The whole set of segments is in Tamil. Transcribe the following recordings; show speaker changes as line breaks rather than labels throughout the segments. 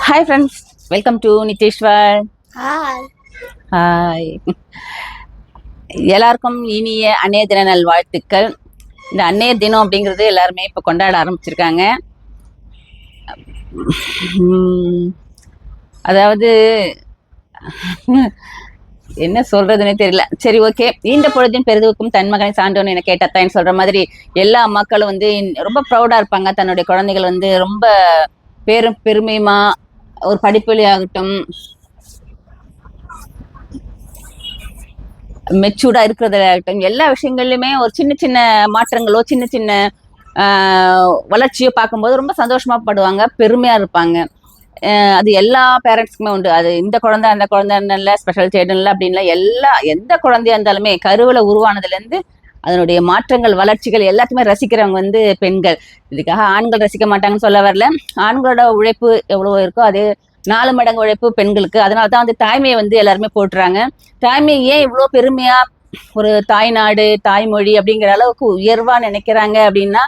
Hi friends, welcome to Niteshwar.
Hi.
Hi. எல்லாருக்கும் இனிய அன்னைய தின நல்வாழ்த்துக்கள். இந்த அன்னைய தினம் அப்படிங்கிறது எல்லாருமே இப்போ கொண்டாட ஆரம்பிச்சிருக்காங்க. அதாவது என்ன சொல்றதுன்னே தெரியல. சரி, ஓகே. இந்த பொழுதின் பெரிதுக்கும் தன் மகனை சான்றோன்னு என கேட்டத்தான்னு சொல்ற மாதிரி எல்லா மக்களும் வந்து ரொம்ப ப்ரௌடா இருப்பாங்க. தன்னுடைய குழந்தைகள் வந்து ரொம்ப பெருமையுமா ஒரு படிப்பொலி ஆகட்டும், மெச்சூர்டா இருக்கிறதாகட்டும், எல்லா விஷயங்கள்லயுமே ஒரு சின்ன சின்ன மாற்றங்களோ சின்ன சின்ன வளர்ச்சியோ பார்க்கும்போது ரொம்ப சந்தோஷமா படுவாங்க, பெருமையா இருப்பாங்க. அது எல்லா பேரண்ட்ஸ்க்குமே உண்டு. அது இந்த குழந்தை அந்த குழந்தைன்னு இல்லை, ஸ்பெஷல் சைல்டு இல்லை அப்படின்ல, எந்த குழந்தையா இருந்தாலுமே கருவில் உருவானதுல இருந்து அதனுடைய மாற்றங்கள் வளர்ச்சிகள் எல்லாத்தையுமே ரசிக்கிறவங்க வந்து பெண்கள். இதுக்காக ஆண்கள் ரசிக்க மாட்டாங்கன்னு சொல்ல வரல. ஆண்களோட உழைப்பு எவ்வளவோ இருக்கோ அதே 4 மடங்கு உழைப்பு பெண்களுக்கு. அதனாலதான் வந்து தாய்மையை வந்து எல்லாருமே போட்டுறாங்க. தாய்மை ஏன் இவ்வளோ பெருமையா ஒரு தாய்நாடு தாய்மொழி அப்படிங்கிற அளவுக்கு உயர்வா நினைக்கிறாங்க அப்படின்னா,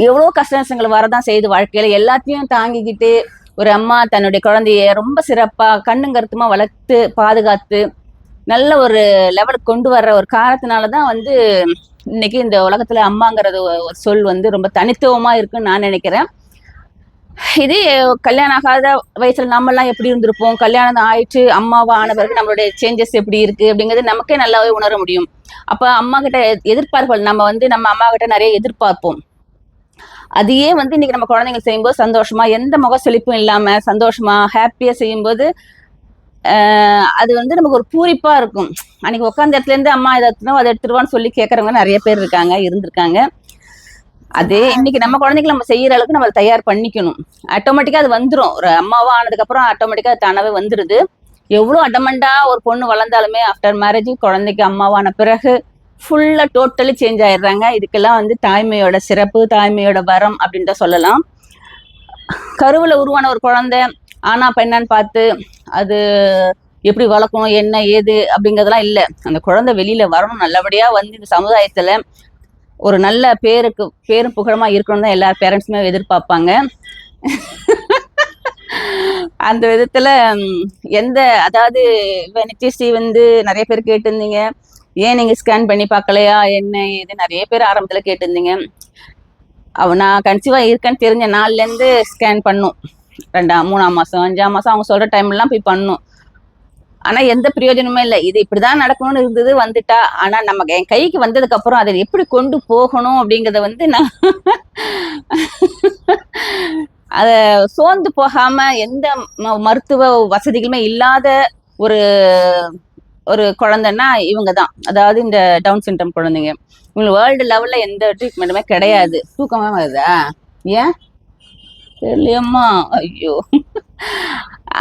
எவ்வளோ கஷ்ட நஷ்டங்கள் வரதான் செய்யுது. வாழ்க்கையில எல்லாத்தையும் தாங்கிக்கிட்டு ஒரு அம்மா தன்னுடைய குழந்தைய ரொம்ப சிறப்பா கண்ணும் கருத்துமா வளர்த்து பாதுகாத்து நல்ல ஒரு லெவலுக்கு கொண்டு வர்ற ஒரு காரணத்தினாலதான் வந்து இன்னைக்கு இந்த உலகத்துல அம்மாங்கிறது ஒரு சொல் வந்து ரொம்ப தனித்துவமா இருக்குன்னு நான் நினைக்கிறேன். இது கல்யாணம் ஆகாத வயசுல நம்மெல்லாம் எப்படி இருந்திருப்போம், கல்யாணம் ஆயிடுச்சு அம்மாவா ஆன பிறகு நம்மளுடைய சேஞ்சஸ் எப்படி இருக்கு அப்படிங்கிறது நமக்கே நல்லாவே உணர முடியும். அப்ப அம்மா கிட்ட எதிர்பார்ப்புகள், நம்ம வந்து நம்ம அம்மா கிட்ட நிறைய எதிர்பார்ப்போம். அதையே வந்து இன்னைக்கு நம்ம குழந்தைங்க செய்யும்போது சந்தோஷமா, எந்த முக செழிப்பும் இல்லாம சந்தோஷமா ஹாப்பியா செய்யும்போது அது வந்து நமக்கு ஒரு பூரிப்பா இருக்கும். அன்னைக்கு உட்காந்த இடத்துல இருந்து அம்மா இதை எடுத்துனோம் அதை எடுத்துருவான்னு சொல்லி கேட்கறவங்க நிறைய பேர் இருந்திருக்காங்க. அதே இன்னைக்கு நம்ம குழந்தைக்கு நம்ம செய்யற அளவுக்கு நம்ம தயார் பண்ணிக்கணும். ஆட்டோமேட்டிக்கா அது வந்துடும். ஒரு அம்மாவா ஆனதுக்கு அப்புறம் ஆட்டோமேட்டிக்கா அது தானாவே வந்துடுது. எவ்வளவு அடமண்டா ஒரு பொண்ணு வளர்ந்தாலுமே ஆஃப்டர் மேரேஜ் குழந்தைக்கு அம்மாவான பிறகு ஃபுல்லா டோட்டலி சேஞ்ச் ஆயிடுறாங்க. இதுக்கெல்லாம் வந்து தாய்மையோட சிறப்பு, தாய்மையோட வரம் அப்படின்னு தான் சொல்லலாம். கருவுல உருவான ஒரு குழந்தை ஆனா பெண்ணான்னு பார்த்து அது எப்படி வளர்க்கணும் என்ன ஏது அப்படிங்கிறதுலாம் இல்லை. அந்த குழந்தை வெளியில வரணும், நல்லபடியா வந்து இந்த சமுதாயத்துல ஒரு நல்ல பேரும் புகழமா இருக்கணும் தான் எல்லா பேரண்ட்ஸுமே எதிர்பார்ப்பாங்க. அந்த விதத்துல அதாவது நித்யஸ்ரீ வந்து நிறைய பேர் கேட்டிருந்தீங்க, ஏன் நீங்க ஸ்கேன் பண்ணி பார்க்கலையா என்ன ஏது நிறைய பேர் ஆரம்பத்துல கேட்டிருந்தீங்க. நான் கன்சீவா இருக்கேன்னு தெரிஞ்ச நாள்ல இருந்து ஸ்கேன் பண்ணும். 2ஆம் 3ஆம் மாசம் 5ஆம் மாசம் அவங்க சொல்ற டைம் எல்லாம் போய் பண்ணும். ஆனா எந்த பிரயோஜனமே இல்லை. இது இப்படிதான் நடக்கணும்னு இருந்தது, வந்துட்டா. ஆனா நம்ம என் கைக்கு வந்ததுக்கு அப்புறம் அதை எப்படி கொண்டு போகணும் அப்படிங்கறத வந்து நான் அத சோர்ந்து போகாம எந்த மருத்துவ வசதிகளுமே இல்லாத ஒரு ஒரு குழந்தைன்னா இவங்க தான். அதாவது இந்த டவுன் சிண்ட்ரம் குழந்தைங்க, இவங்களுக்கு வேர்ல்டு லெவல்ல எந்த ட்ரீட்மெண்ட்டுமே கிடையாது. தூக்கமா வருதா? ஏன் தெரியலையம்மா? ஐயோ.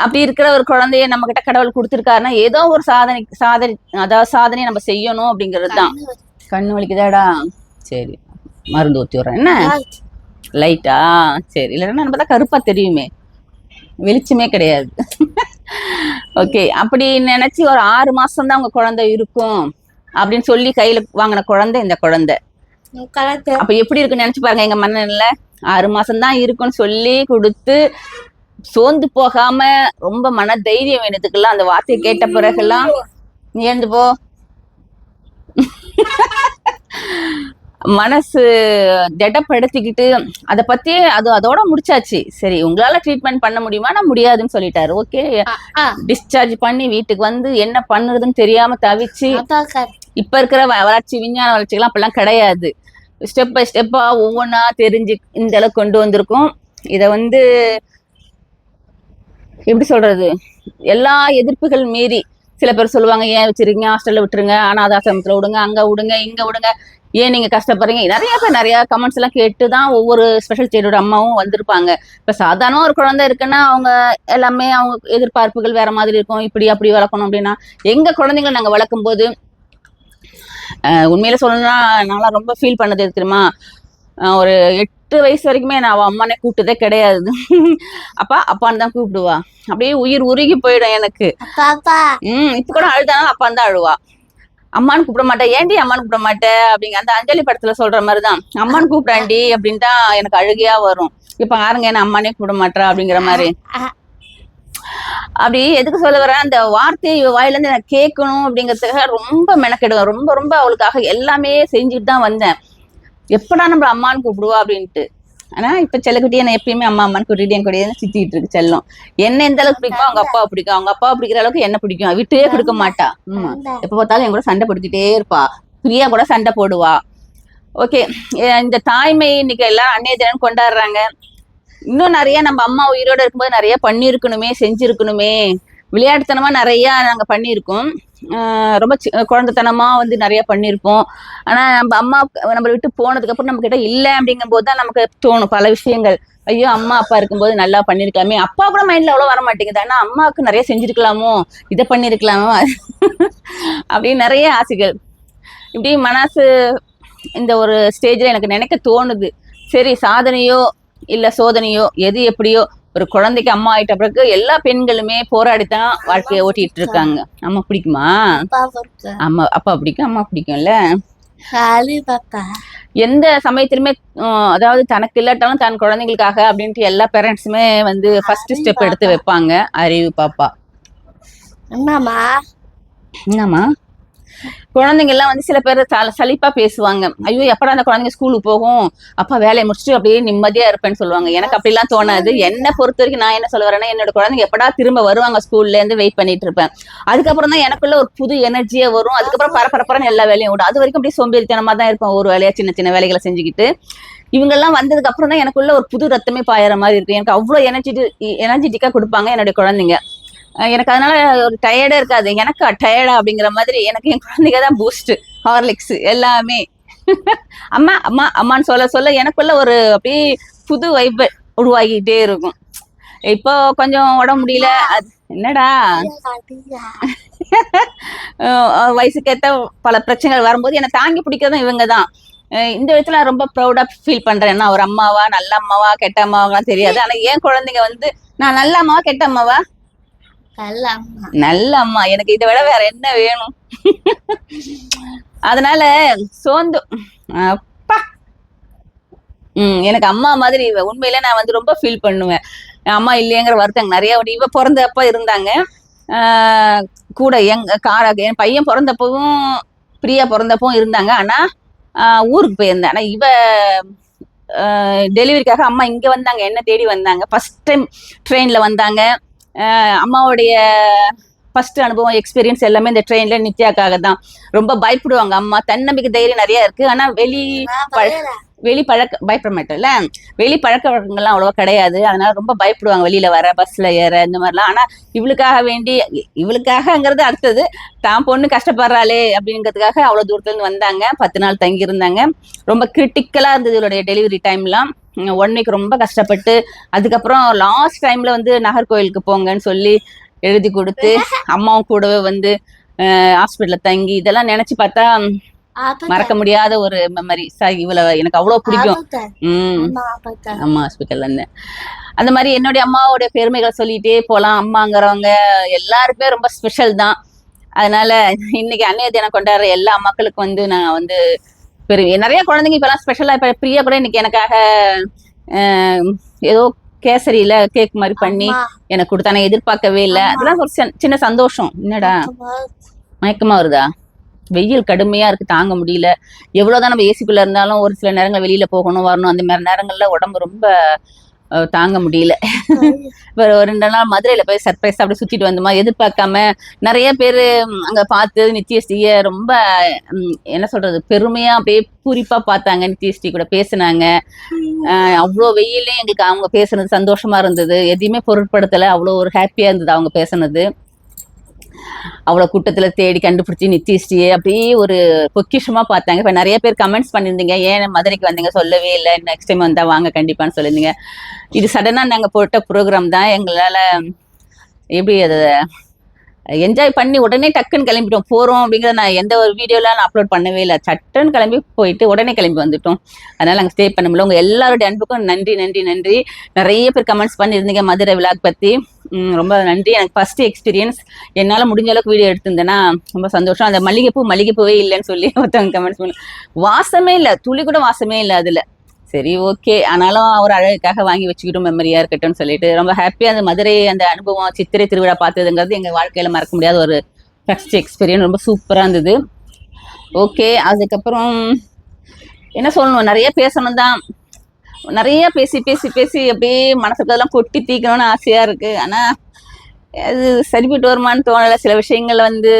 அப்படி இருக்கிற ஒரு குழந்தைய நம்ம கிட்ட கடவுள் கொடுத்துருக்காருன்னா ஏதோ ஒரு சாதனை நம்ம செய்யணும் அப்படிங்கிறது தான். கண்ணு வலிக்குதாடா? சரி, மருந்து ஊத்தி விடுறேன். என்ன லைட்டா? சரி, இல்லைன்னா நம்ம தான் கருப்பா தெரியுமே, வெளிச்சமே கிடையாது. ஓகே, அப்படி நினைச்சு ஒரு 6 மாசம் தான் உங்க குழந்தை இருக்கும் அப்படின்னு சொல்லி கையில வாங்கின குழந்தை இந்த குழந்தை. அப்ப எப்படி இருக்குன்னு நினைச்சு பாருங்க. எங்க மனநிலை 6 மாசம் தான் இருக்குன்னு சொல்லி கொடுத்து சோர்ந்து போகாம ரொம்ப மன தைரியம் வேணுதுக்கெல்லாம் அந்த வார்த்தையை கேட்ட பிறகுலாம் நீ எழுந்து போ, மனசு திடப்படுத்திக்கிட்டு அதை பத்தி அதோட முடிச்சாச்சு. சரி, உங்களால ட்ரீட்மெண்ட் பண்ண முடியுமா? நான் முடியாதுன்னு சொல்லிட்டாரு. ஓகே, டிஸ்சார்ஜ் பண்ணி வீட்டுக்கு வந்து என்ன பண்ணுறதுன்னு தெரியாம தவிச்சு, இப்ப இருக்கிற வளர்ச்சி விஞ்ஞான வளர்ச்சிகள்லாம் அப்பெல்லாம் கிடையாது. ஸ்டெப் பை ஸ்டெப்பா ஒவ்வொன்றா தெரிஞ்சு இந்த அளவுக்கு கொண்டு வந்திருக்கோம். இதை வந்து எப்படி சொல்றது, எல்லா எதிர்ப்புகள் மீறி சில பேர் சொல்லுவாங்க, ஏன் வச்சிருக்கீங்க, ஹாஸ்டல்ல விட்டுருங்க, அனாதாசிரமத்துல விடுங்க, அங்க விடுங்க இங்க விடுங்க, ஏன் நீங்க கஷ்டப்படுறீங்க. நிறைய பேர் நிறைய கமெண்ட்ஸ் எல்லாம் கேட்டுதான் ஒவ்வொரு ஸ்பெஷல் சைல்டோட அம்மாவும் வந்திருப்பாங்க. இப்ப சாதாரண ஒரு குழந்தை இருக்குன்னா அவங்க எல்லாமே அவங்க எதிர்பார்ப்புகள் வேற மாதிரி இருக்கும். இப்படி அப்படி வளர்க்கணும் அப்படின்னா எங்க குழந்தைங்களை நாங்க வளர்க்கும் போது உண்மையில சொல்லணும்னா நான்லாம் ரொம்ப ஃபீல் பண்ணது தெரியுமா. ஒரு 8 வயசு வரைக்குமே நான் அவன் அம்மானே கூப்பிட்டதே கிடையாது. அப்பா அப்பான்னு தான் கூப்பிடுவா. அப்படியே உயிர் உருகி போயிடும் எனக்கு. இப்ப கூட அழுதானாலும் அப்பான்னு தான் அழுவா. அம்மான்னு கூப்பிட மாட்டேன், ஏன்டி அம்மான்னு கூப்பிட மாட்டேன் அப்படிங்க அந்த அஞ்சலி படத்துல சொல்ற மாதிரிதான், அம்மான்னு கூப்பிடாண்டி அப்படின்னு தான் எனக்கு அழுகையா வரும். இப்ப யாருங்க என்ன அம்மானே கூப்பிட மாட்டா அப்படிங்கிற மாதிரி. அப்படி எதுக்கு சொல்ல வரேன், அந்த வார்த்தையை வாயில இருந்து நான் கேட்கணும் அப்படிங்கிறதுக்காக ரொம்ப மெனக்கெடுவேன். ரொம்ப ரொம்ப அவளுக்காக எல்லாமே செஞ்சுட்டு தான் வந்தேன். எப்படா நம்ம அம்மான்னு கூப்பிடுவா அப்படின்ட்டு. ஆனா இப்ப செல்லக்குட்டி என்ன எப்பயுமே அம்மா அம்மான்னு கூட்டிட்டு என் கூடிய சுத்திட்டு இருக்கு செல்லம். என்ன எந்த அளவுக்கு பிடிக்குமோ அவங்க அப்பாவை பிடிக்கும், அவங்க அப்பாவை பிடிக்கிற அளவுக்கு என்ன பிடிக்கும், விட்டே கொடுக்க மாட்டா. எப்ப பார்த்தாலும் என் கூட சண்டை போட்டுக்கிட்டே இருப்பா, பிரியா கூட சண்டை போடுவா. ஓகே, இந்த தாய்மை இன்னைக்கு எல்லாம் அன்னைய தினம் கொண்டாடுறாங்க. இன்னும் நிறைய நம்ம அம்மா உயிரோட இருக்கும்போது நிறைய பண்ணியிருக்கணுமே, செஞ்சிருக்கணுமே. விளையாட்டுத்தனமா நிறைய நாங்க பண்ணியிருக்கோம். ரொம்ப குழந்தைத்தனமா வந்து நிறைய பண்ணியிருப்போம். ஆனா நம்ம அம்மா நம்மளை விட்டு போனதுக்கு அப்புறம் நம்ம கிட்ட இல்லை அப்படிங்கும் போது தான் நமக்கு தோணும் பல விஷயங்கள். ஐயோ அம்மா அப்பா இருக்கும்போது நல்லா பண்ணிருக்கலாமே. அப்பா கூட மைண்ட்ல அவ்வளவு வர மாட்டேங்குது, ஆனா அம்மாவுக்கு நிறைய செஞ்சிருக்கலாமோ, இதை பண்ணிருக்கலாமோ அப்படின்னு நிறைய ஆசைகள். இப்படி மனசு இந்த ஒரு ஸ்டேஜ்ல எனக்கு நினைக்க தோணுது. சரி, சாதனையோ இல்ல சோதனையோ எது எப்படியோ, ஒரு குழந்தைக்கு அம்மா ஆயிட்ட பிறகு எல்லா பெண்களுமே போராடித்தான் வாழ்க்கையை ஓட்டிட்டு இருக்காங்க. அம்மா பிடிக்குமா? அம்மா அப்பா பிடிக்கும், அம்மா பிடிக்கும்ல. எந்த சமயத்திலுமே அதாவது தனக்கு இல்லாட்டாலும் தன் குழந்தைங்களுக்காக அப்படின்ட்டு எல்லா பேரண்ட்ஸுமே வந்து ஃபர்ஸ்ட் ஸ்டெப் எடுத்து வைப்பாங்க. அறிவு பாப்பா என்னம்மா, குழந்தைங்க எல்லாம் வந்து சில பேர் சலிப்பா பேசுவாங்க. ஐயோ எப்படா அந்த குழந்தைங்க ஸ்கூலுக்கு போகும், அப்பா வேலையை முடிச்சுட்டு அப்படியே நிம்மதியா இருப்பேன்னு சொல்லுவாங்க. எனக்கு அப்படிலாம் தோணாது. என்ன பொறுத்த வரைக்கும் நான் என்ன சொல்ல வரேன்னா, என்னோட குழந்தைங்க எப்படா திரும்ப வருவாங்க ஸ்கூல்ல இருந்து வெயிட் பண்ணிட்டு இருப்பேன். அதுக்கப்புறம் தான் எனக்குள்ள ஒரு புது எனர்ஜியா வரும். அதுக்கப்புறம் பரபரப்புன்னு எல்லா வேலையும் விடும். அது வரைக்கும் அப்படியே சோம்பேறித்தனமா தான் இருப்பேன், ஒரு வேலையா சின்ன சின்ன வேலைகளை செஞ்சுக்கிட்டு. இவங்க எல்லாம் வந்ததுக்கு அப்புறம் தான் எனக்குள்ள ஒரு புது ரத்தமே பாயற மாதிரி இருக்கு. எனக்கு அவ்வளவு எனர்ஜெட்டிக்கா கொடுப்பாங்க என்னுடைய குழந்தைங்க. எனக்கு அதனால ஒரு டயர்டே இருக்காது. எனக்கு டயர்டா அப்படிங்கிற மாதிரி எனக்கு என் குழந்தைங்க தான் பூஸ்ட், ஹார்லிக்ஸ் எல்லாமே. அம்மா அம்மா அம்மான்னு சொல்ல சொல்ல எனக்குள்ள ஒரு அப்படியே புது வைப் உருவாகிட்டே இருக்கும். இப்போ கொஞ்சம் உடம்பு முடியல, என்னடா வயசுக்கேற்ற பல பிரச்சனைகள் வரும்போது என்னை தாங்கி பிடிக்கிறதும் இவங்க தான். இந்த விதத்துல ரொம்ப ப்ரௌடா ஃபீல் பண்றேன். ஒரு அம்மாவா, நல்ல அம்மாவா கெட்ட அம்மாவாலாம் தெரியாது. ஆனா என் குழந்தைங்க வந்து நான் நல்ல அம்மாவா கெட்ட அம்மாவா? நல்ல அம்மா. எனக்கு இதை விட வேற என்ன வேணும்? அதனால சோர்ந்து அப்பா எனக்கு அம்மா மாதிரி உண்மையில நான் வந்து ரொம்ப ஃபீல் பண்ணுவேன். அம்மா இல்லையங்கிற வருத்தம் நிறைய. இவ பிறந்தப்ப இருந்தாங்க கூட, என் பையன் பிறந்தப்பவும் பிரியா பிறந்தப்பவும் இருந்தாங்க. ஆனா ஊருக்கு போயிருந்தேன். ஆனா இவ டெலிவரிக்காக அம்மா இங்க வந்தாங்க, என்ன தேடி வந்தாங்க. ஃபர்ஸ்ட் டைம் ட்ரெயின்ல வந்தாங்க. அம்மாவுடைய ஃபர்ஸ்ட் அனுபவம் எக்ஸ்பீரியன்ஸ் எல்லாமே இந்த ட்ரெயின்ல நித்யாக்காக தான். ரொம்ப பயப்படுவாங்க அம்மா. தன்னம்பிக்கை தைரியம் நிறைய இருக்கு. ஆனா வெளி பயப்பட மாட்டேன்ல, வெளி பழக்க வழக்கங்கள்லாம் அவ்வளவா கிடையாது. அதனால ரொம்ப பயப்படுவாங்க வெளியில வர, பஸ்ல ஏற, இந்த மாதிரிலாம். ஆனா இவளுக்காகங்கிறது அடுத்தது, தான் பொண்ணு கஷ்டப்படுறாளே அப்படிங்கிறதுக்காக அவ்வளவு தூரத்துல இருந்து வந்தாங்க. 10 நாள் தங்கி இருந்தாங்க. ரொம்ப கிரிட்டிக்கலா இருந்தது இவளுடைய டெலிவரி டைம்லாம். 1 வீக் ரொம்ப கஷ்டப்பட்டு, அதுக்கப்புறம் லாஸ்ட் டைம்ல வந்து நாகர்கோயிலுக்கு போங்கன்னு சொல்லி எழுதி கொடுத்து, அம்மாவும் கூடவே வந்து ஹாஸ்பிட்டல்ல தங்கி, இதெல்லாம் நினைச்சு பார்த்தா மறக்க முடியாத ஒரு மெமரி. இவ்வளவு எனக்கு அவ்வளவு பிடிக்கும். அம்மா ஹாஸ்பிட்டல்ல இருந்தேன். அந்த மாதிரி என்னுடைய அம்மாவோட பெருமைகள் சொல்லிட்டே போலாம். அம்மாங்கிறவங்க எல்லாருக்குமே ரொம்ப ஸ்பெஷல் தான். அதனால இன்னைக்கு அன்னைய தினம் கொண்டாடுற எல்லா மக்களுக்கும் வந்து நான் வந்து நிறைய குழந்தைங்க இப்பெல்லாம் ஸ்பெஷலா. இப்ப பிரியா கூட இன்னைக்கு எனக்காக ஏதோ கேசரியில கேக் மாதிரி பண்ணி எனக்கு கொடுத்தா. நான் எதிர்பார்க்கவே இல்லை. அதெல்லாம் ஒரு சின்ன சந்தோஷம். என்னடா மயக்கமா வருதா? வெயில் கடுமையா இருக்கு, தாங்க முடியல. எவ்வளவுதான் நம்ம ஏசிக்குள்ள இருந்தாலும் ஒரு சில நேரங்கள் வெளியில போகணும் வரணும், அந்த மாதிரி நேரங்கள்ல உடம்பு ரொம்ப தாங்க முடியல. ஒரு 2 நாள் மதுரையில போய் சர்ப்ரைஸ் அப்படி சுத்திட்டு வந்தோமா, எதிர்பார்க்காம. நிறைய பேரு அங்க பார்த்து நித்யஸ்ரீய ரொம்ப என்ன சொல்றது, பெருமையா அப்படியே பூரிப்பா பார்த்தாங்க. நித்யஸ்ரீ கூட பேசினாங்க. அவ்வளோ வெயிலையும் எங்களுக்கு அவங்க பேசுனது சந்தோஷமா இருந்தது. எதையுமே பொருட்படுத்தல, அவ்வளோ ஒரு ஹாப்பியா இருந்தது அவங்க பேசுனது. அவ்வளவு கூட்டத்துல தேடி கண்டுபிடிச்சி நித்யஸ்ரீயே அப்படியே ஒரு பொக்கிஷமா பார்த்தாங்க. இப்ப நிறைய பேர் கமெண்ட்ஸ் பண்ணிருந்தீங்க, ஏன் மதுரைக்கு வந்தீங்க சொல்லவே இல்லை, நெக்ஸ்ட் டைம் வந்தா வாங்க கண்டிப்பான்னு சொல்லியிருந்தீங்க. இது சடனா நாங்க போட்ட ப்ரோக்ராம் தான். எங்களால எப்படி அதை என்ஜாய் பண்ணி உடனே டக்குன்னு கிளம்பிட்டோம். போறோம் அப்படிங்கிறத நான் எந்த ஒரு வீடியோலாம் நான் அப்லோட் பண்ணவே இல்லை. சட்டுன்னு கிளம்பி போயிட்டு உடனே கிளம்பி வந்துட்டோம். அதனால நாங்கள் ஸ்டே பண்ண முடியல. உங்க எல்லாருடைய அன்புக்கும் நன்றி நன்றி நன்றி. நிறைய பேர் கமெண்ட்ஸ் பண்ணியிருந்தீங்க மதுரை விழாக் பத்தி. ரொம்ப நன்றி. எனக்கு ஃபர்ஸ்ட் எக்ஸ்பீரியன்ஸ். என்னால முடிஞ்ச அளவுக்கு வீடியோ எடுத்திருந்தேன்னா ரொம்ப சந்தோஷம். அந்த மல்லிகைப்பூவே இல்லைன்னு சொல்லி ஒருத்தவங்க கமெண்ட்ஸ் பண்ணு. வாசமே இல்லை, துளி கூட வாசமே இல்லை அதுல. சரி ஓகே, ஆனாலும் அவர் அழகுக்காக வாங்கி வச்சுக்கிட்டும் மெமரியா இருக்கட்டும்னு சொல்லிட்டு ரொம்ப ஹாப்பியா அந்த மதுரை அந்த அனுபவம் சித்திரை திருவிழா பார்த்ததுங்கிறது எங்க வாழ்க்கையில மறக்க முடியாத ஒரு ஃபர்ஸ்ட் எக்ஸ்பீரியன்ஸ். ரொம்ப சூப்பரா இருந்தது. ஓகே, அதுக்கப்புறம் என்ன சொல்லணும், நிறைய பேசணும் தான். நிறைய பேசி பேசி பேசி அப்படியே மனசுக்கெல்லாம் கொட்டி தீக்கணும்னு ஆசையா இருக்கு. ஆனா அது சரிப்பட்டு வருமானு தோணலை. சில விஷயங்கள் வந்து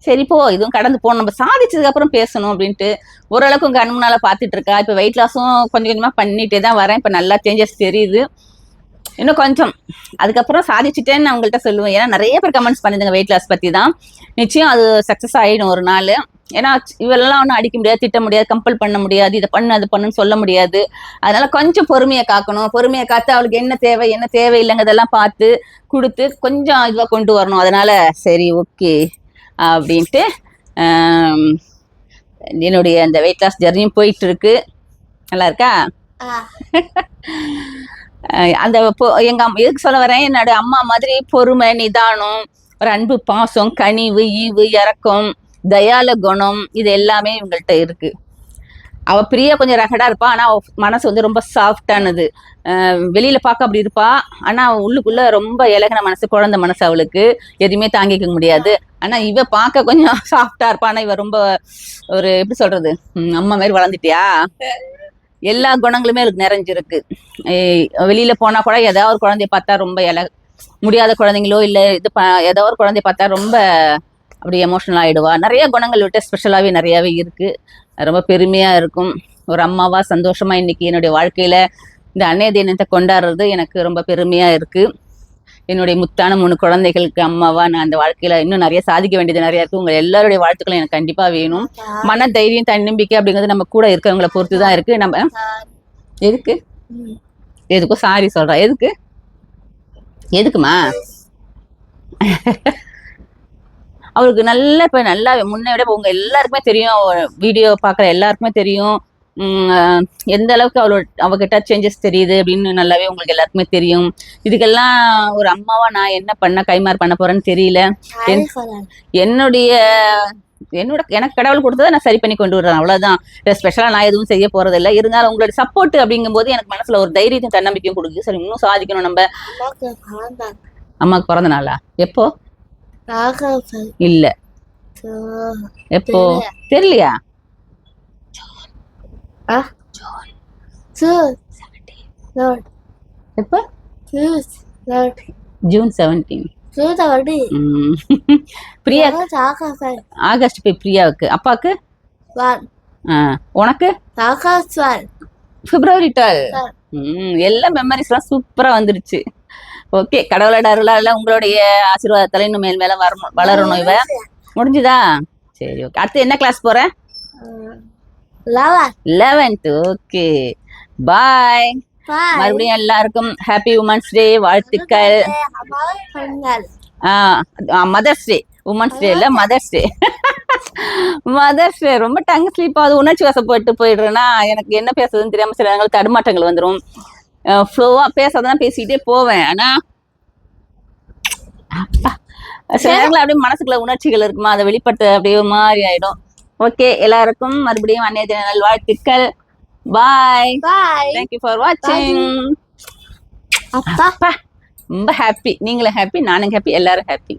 சரி போ, இதுவும் கடந்து போகணும், நம்ம சாதிச்சதுக்கு அப்புறம் பேசணும் அப்படின்ட்டு ஓரளவுக்கு உங்க கண் முன்னால பாத்துட்டு இருக்கா. இப்ப வெயிட் லாஸும் கொஞ்சம் கொஞ்சமா பண்ணிட்டே தான் வரேன். இப்ப நல்லா சேஞ்சஸ் தெரியுது. இன்னும் கொஞ்சம் அதுக்கப்புறம் சாதிச்சுட்டேன்னு நான் உங்கள்கிட்ட சொல்லுவேன். ஏன்னா நிறைய பேர் கமெண்ட்ஸ் பண்ணிருந்தாங்க வெயிட் லாஸ் பத்தி தான். நிச்சயம் அது சக்சஸ் ஆயிடும் ஒரு நாள். ஏன்னா இவெல்லாம் ஒன்றும் அடிக்க முடியாது, திட்ட முடியாது, கம்பல் பண்ண முடியாது, இதை பண்ணு அது பண்ணுன்னு சொல்ல முடியாது. அதனால கொஞ்சம் பொறுமையை காக்கணும். பொறுமையை காத்து அவளுக்கு என்ன தேவை என்ன தேவையில்லைங்கிறதெல்லாம் பார்த்து கொடுத்து கொஞ்சம் இதுவாக கொண்டு வரணும். அதனால சரி ஓகே அப்படின்ட்டு என்னுடைய அந்த வெயிட் லாஸ் ஜெர்னியும் போயிட்டு இருக்கு. நல்லா இருக்கா? அந்த எங்க எதுக்கு சொல்ல வரேன், என்னோட அம்மா மாதிரி பொறுமை, நிதானம், ஒரு அன்பு, பாசம், கனிவு, ஈவு, இறக்கம், தயால குணம், இது எல்லாமே இவங்கள்ட்ட இருக்கு. அவ பிரியா கொஞ்சம் ரகடா இருப்பா, ஆனா மனசு வந்து ரொம்ப சாஃப்டானது. வெளியில பார்க்க அப்படி இருப்பா, ஆனா உள்ளுக்குள்ள ரொம்ப இலகின மனசு, குழந்தை மனசு. அவளுக்கு எதுவுமே தாங்கிக்க முடியாது. ஆனா இவ பார்க்க கொஞ்சம் சாஃப்டா இருப்பா. ஆனா இவ ரொம்ப ஒரு எப்படி சொல்றது, அம்மா மாதிரி வளர்ந்துட்டியா, எல்லா குணங்களுமே அவளுக்கு நிறைஞ்சிருக்கு. வெளியில போனா கூட ஏதாவது ஒரு குழந்தைய பார்த்தா ரொம்ப முடியாத குழந்தைங்களோ இல்ல இது ஏதோ ஒரு குழந்தைய பார்த்தா ரொம்ப அப்படி எமோஷனல் ஆயிடுவா. நிறைய குணங்கள் விட்டு ஸ்பெஷலாவே நிறையாவே இருக்கு. ரொம்ப பெருமையா இருக்கும். ஒரு அம்மாவா சந்தோஷமா இன்னைக்கு என்னுடைய வாழ்க்கையில இந்த அன்னைய தினத்தை கொண்டாடுறது எனக்கு ரொம்ப பெருமையா இருக்கு. என்னுடைய முத்தான 3 குழந்தைகளுக்கு அம்மாவா நான் அந்த வாழ்க்கையில இன்னும் நிறைய சாதிக்க வேண்டியது நிறைய இருக்கு. உங்க எல்லாருடைய வாழ்த்துக்களும் எனக்கு கண்டிப்பா வேணும். மன தைரியம், தன்னம்பிக்கை அப்படிங்கிறது நம்ம கூட இருக்கிறவங்களை பொறுத்துதான் இருக்கு. நம்ம எதுக்கு எதுக்கும் சாரி சொல்றா, எதுக்குமா அவருக்கு நல்ல இப்ப நல்லா முன்ன விட உங்க எல்லாருக்குமே தெரியும், வீடியோ பாக்குற எல்லாருக்குமே தெரியும் எந்த அளவுக்கு அவகிட்ட சேஞ்சஸ் தெரியுது அப்படின்னு நல்லாவே உங்களுக்கு எல்லாருக்குமே தெரியும். இதுக்கெல்லாம் ஒரு அம்மாவா நான் என்ன கைமாறு பண்ண போறேன்னு தெரியல. எனக்கு கடவுள் கொடுத்ததை நான் சரி பண்ணி கொண்டு வர்றேன், அவ்வளவுதான். ஸ்பெஷலா நான் எதுவும் செய்ய போறது இல்லை. இருந்தாலும் உங்களோட சப்போர்ட் அப்படிங்கும் போது எனக்கு மனசுல ஒரு தைரியத்தையும் தன்னம்பிக்கையும் கொடுக்குது. சரி இன்னும் சாதிக்கணும். நம்ம அம்மாவுக்கு பிறந்த நாளா? எப்போ? இல்ல எப்போ தெரியலையா? எப்ப? ஜூன் 17. பிரியா ஆகஸ்ட் போய் பிரியாவுக்கு. அப்பாக்கு உனக்கு பிப்ரவரி 12. எல்லா மெமரிஸ் எல்லாம் சூப்பரா வந்துருச்சு. ஓகே, கடவுளோட அருளால உங்களுடைய ஆசீர்வாதத்தால இன்னும் மேல் மேல வளரணும். இவ முடிஞ்சுதா? சரி ஓகே. அடுத்து என்ன கிளாஸ் போற? 11th. Okay bye. மறுபடியும் எல்லாருக்கும் ஹாப்பி உமன்ஸ் டே வாழ்த்துக்கள். மதர்ஸ் டே, உமன்ஸ் டே இல்ல மதர்ஸ் டே. Mother's day. ரொம்ப டங் ஸ்லீப் ஆகுது, உணர்ச்சி வசப்பட்டு போயிடுறேன்னா எனக்கு என்ன பேசுறதுன்னு தெரியாம சில நேரங்கள் தடுமாற்றங்கள் வந்துடும். ஃப்ளோவா பேசாதான் பேசிக்கிட்டே போவேன். ஆனா சில நேரங்கள் அப்படியே மனசுக்குள்ள உணர்ச்சிகள் இருக்குமா, அதை வெளிப்படுத்த அப்படியே ஒரு மாதிரி ஆயிடும். ஓகே, எல்லாருக்கும் மறுபடியும் அன்னைய தின நல்வாழ்த்துக்கள். பாய். தேங்க்யூ ஃபார் வாட்சிங். அப்பா ரொம்ப ஹாப்பி. நீங்களும் ஹாப்பி, நானும் ஹாப்பி, எல்லாரும் ஹாப்பி.